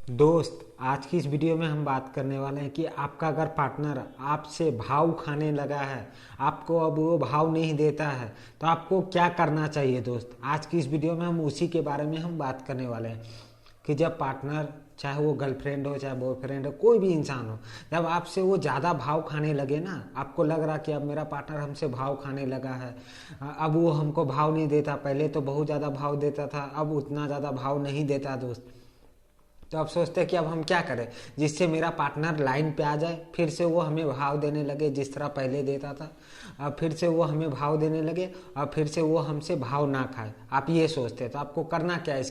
दोस्त, आज की इस वीडियो में हम बात करने वाले हैं कि आपका अगर पार्टनर आपसे भाव खाने लगा है, आपको अब वो भाव नहीं देता है, तो आपको क्या करना चाहिए। दोस्त, आज की इस वीडियो में हम उसी के बारे में हम बात करने वाले हैं कि जब पार्टनर, चाहे वो गर्लफ्रेंड हो चाहे बॉयफ्रेंड हो, कोई भी इंसान हो, जब आपसे वो ज़्यादा भाव खाने लगे ना, आपको लग रहा कि अब मेरा पार्टनर हमसे भाव खाने लगा है, अब वो हमको भाव नहीं देता, पहले तो बहुत ज़्यादा भाव देता था, अब उतना ज़्यादा भाव नहीं देता दोस्त। तो अब सोचते हैं कि अब हम क्या करें जिससे मेरा पार्टनर लाइन पे आ जाए, फिर से वो हमें भाव देने लगे जिस तरह पहले देता था। अब फिर से वो हमें भाव देने लगे और फिर से वो हमसे भाव ना खाए, आप ये सोचते हैं। तो आपको करना क्या है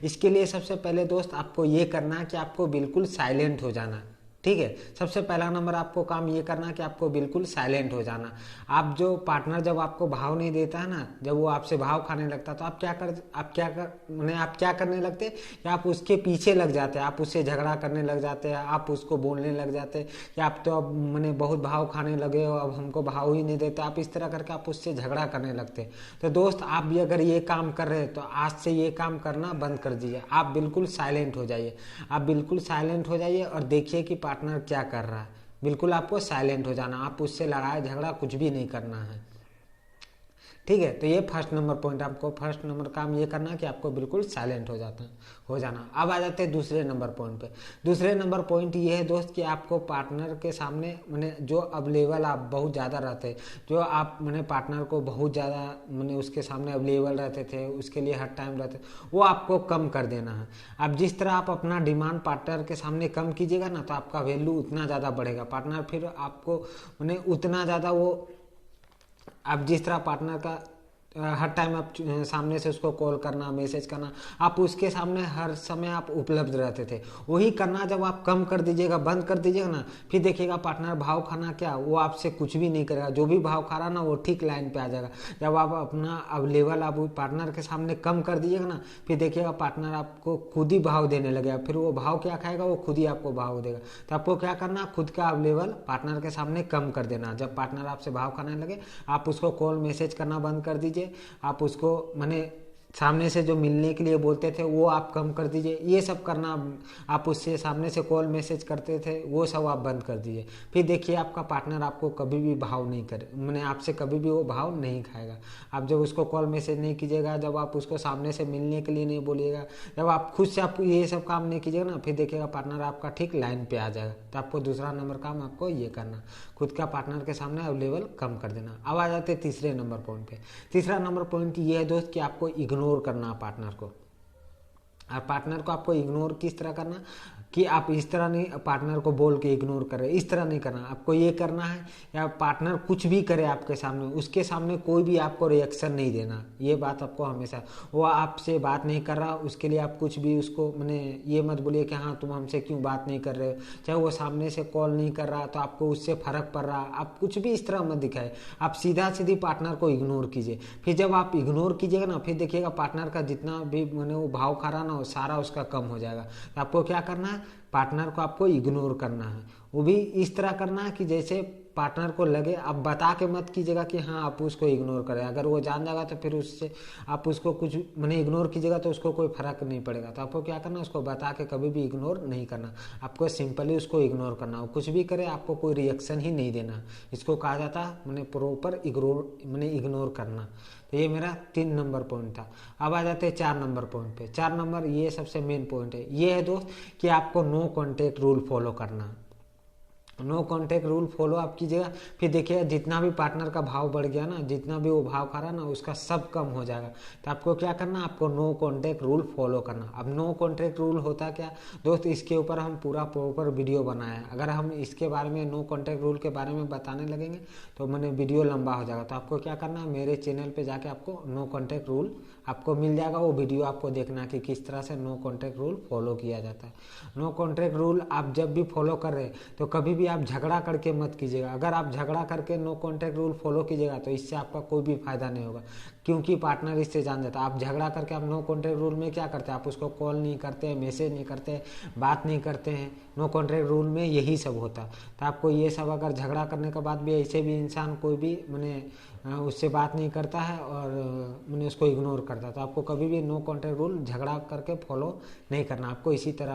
इसके लिए सबसे पहले दोस्त आपको ये करना है कि आपको बिल्कुल साइलेंट हो जाना है। ठीक है, सबसे पहला नंबर आपको काम ये करना है कि आपको बिल्कुल साइलेंट हो जाना। आप जो पार्टनर जब आपको भाव नहीं देता है ना, जब वो आपसे भाव खाने लगता, तो आप क्या करने लगते कि आप उसके पीछे लग जाते हैं, आप उससे झगड़ा करने लग जाते हैं, आप उसको बोलने लग जाते हैं कि आप तो अब मैंने बहुत भाव खाने लगे हो, अब हमको भाव ही नहीं देते। आप इस तरह करके आप उससे झगड़ा करने लगते हैं। तो दोस्त, आप भी अगर ये काम कर रहे हैं तो आज से ये काम करना बंद कर दीजिए। आप बिल्कुल साइलेंट हो जाइए, आप बिल्कुल साइलेंट हो जाइए और देखिए कि पार्टनर क्या कर रहा है। बिल्कुल आपको साइलेंट हो जाना, आप उससे लड़ाई झगड़ा कुछ भी नहीं करना है। ठीक है, तो ये फर्स्ट नंबर पॉइंट, आपको फर्स्ट नंबर काम ये करना है कि आपको बिल्कुल साइलेंट हो जाना। अब आ जाते हैं दूसरे नंबर पॉइंट पे। दूसरे नंबर पॉइंट ये है दोस्त कि आपको पार्टनर के सामने मैंने जो अवेलेबल आप बहुत ज़्यादा रहते, जो आप मैंने पार्टनर को बहुत ज़्यादा मैंने उसके सामने अवेलेबल रहते थे, उसके लिए हर टाइम रहते, वो आपको कम कर देना है। अब जिस तरह आप अपना डिमांड पार्टनर के सामने कम कीजिएगा ना, तो आपका वैल्यू उतना ज़्यादा बढ़ेगा। पार्टनर फिर आपको मैंने उतना ज़्यादा वो, आप जिस तरह पार्टनर का हर टाइम आप सामने से उसको कॉल करना, मैसेज करना, आप उसके सामने हर समय आप उपलब्ध रहते थे, वही करना जब आप कम कर दीजिएगा, बंद कर दीजिएगा ना, फिर देखिएगा पार्टनर भाव खाना क्या, वो आपसे कुछ भी नहीं करेगा। जो भी भाव खा रहा ना, वो ठीक लाइन पे आ जाएगा। जब आप अपना अब लेवल आप पार्टनर के सामने कम कर दीजिएगा ना, फिर देखिएगा पार्टनर आपको खुद ही भाव देने लगेगा। फिर वो भाव क्या खाएगा, वो खुद ही आपको भाव देगा। तो आपको क्या करना, खुद का अब लेवल पार्टनर के सामने कम कर देना। जब पार्टनर आपसे भाव खाने लगे, आप उसको कॉल मैसेज करना बंद कर दीजिए। आप उसको माने सामने से जो मिलने के लिए बोलते थे वो आप कम कर दीजिए। ये सब करना, आप उससे सामने से कॉल मैसेज करते थे वो सब आप बंद कर दीजिए। फिर देखिए आपका पार्टनर आपको कभी भी भाव नहीं करे, मैंने आपसे कभी भी वो भाव नहीं खाएगा। आप जब उसको कॉल मैसेज नहीं कीजिएगा, जब आप उसको सामने से मिलने के लिए नहीं बोलिएगा, जब आप खुद से आप ये सब काम नहीं कीजिएगा ना, फिर देखिएगा पार्टनर आपका ठीक लाइन पे आ जाएगा। तो आपको दूसरा नंबर काम आपको ये करना, खुद का पार्टनर के सामने अवेलेबल कम कर देना। अब आ जाते हैं तीसरे नंबर पॉइंट पे। तीसरा नंबर पॉइंट ये है दोस्त कि आपको इग्नोर करना पार्टनर को। और पार्टनर को आपको इग्नोर किस तरह करना कि आप इस तरह नहीं पार्टनर को बोल के इग्नोर कर रहे, इस तरह नहीं करना। आपको ये करना है या पार्टनर कुछ भी करे आपके सामने, उसके सामने कोई भी आपको रिएक्शन नहीं देना। ये बात आपको हमेशा, वो आपसे बात नहीं कर रहा उसके लिए आप कुछ भी उसको मैंने ये मत बोलिए कि हाँ तुम हमसे क्यों बात नहीं कर रहे हो। चाहे वो सामने से कॉल नहीं कर रहा तो आपको उससे फर्क पड़ रहा, आप कुछ भी इस तरह मत दिखाए। आप सीधा सीधी पार्टनर को इग्नोर कीजिए। फिर जब आप इग्नोर कीजिएगा ना, फिर देखिएगा पार्टनर का जितना भी मैंने वो भाव खा रहा ना, वो सारा उसका कम हो जाएगा। तो आपको क्या करना है, पार्टनर को आपको इग्नोर करना है। वो भी इस तरह करना है कि जैसे पार्टनर को लगे, आप बता के मत कीजिएगा कि हाँ आप उसको इग्नोर करें। अगर वो जान जाएगा तो फिर उससे आप उसको कुछ मैंने इग्नोर कीजिएगा तो उसको कोई फर्क नहीं पड़ेगा। तो आपको क्या करना, उसको बता के कभी भी इग्नोर नहीं करना। आपको सिंपली उसको इग्नोर करना, वो कुछ भी करे आपको कोई रिएक्शन ही नहीं देना। इसको कहा जाता है मैंने प्रॉपर इग्नोर करना। तो ये मेरा 3 नंबर पॉइंट था। अब आ जाते हैं 4 नंबर पॉइंट पे। 4 नंबर ये सबसे मेन पॉइंट है, ये है दोस्त कि आपको नो कॉन्टेक्ट रूल फॉलो करना। नो कॉन्टेक्ट रूल फॉलो आप कीजिएगा, फिर देखिएगा जितना भी पार्टनर का भाव बढ़ गया ना, जितना भी वो भाव खा रहा ना, उसका सब कम हो जाएगा। तो आपको क्या करना, आपको नो कॉन्टेक्ट रूल फॉलो करना। अब नो कॉन्टेक्ट रूल होता क्या दोस्त, इसके ऊपर हम पूरा प्रॉपर वीडियो बनाया है। अगर हम इसके बारे में नो कॉन्टेक्ट रूल के बारे में बताने लगेंगे तो मैंने वीडियो लंबा हो जाएगा। तो आपको क्या करना है, मेरे चैनल पर जाके आपको नो कॉन्टेक्ट रूल आपको मिल जाएगा, वो वीडियो आपको देखना कि किस तरह से नो कॉन्टेक्ट रूल फॉलो किया जाता है। नो कॉन्टेक्ट रूल आप जब भी फॉलो कर रहे हैं तो कभी भी आप झगड़ा करके मत कीजिएगा। अगर आप झगड़ा करके नो कॉन्टेक्ट रूल फॉलो कीजिएगा तो इससे आपका कोई भी फायदा नहीं होगा, क्योंकि पार्टनर इससे जान जाता है। आप झगड़ा करके आप नो कॉन्टेक्ट रूल में क्या करते हैं, आप उसको कॉल नहीं करते, मैसेज नहीं करते, बात नहीं करते हैं। नो कॉन्टेक्ट रूल में यही सब होता है। तो आपको ये सब अगर झगड़ा करने के बाद भी ऐसे भी इंसान कोई भी मैंने उससे बात नहीं करता है और मैंने उसको इग्नोर करता है, तो आपको कभी भी नो कॉन्टेक्ट रूल झगड़ा करके फॉलो नहीं करना। आपको इसी तरह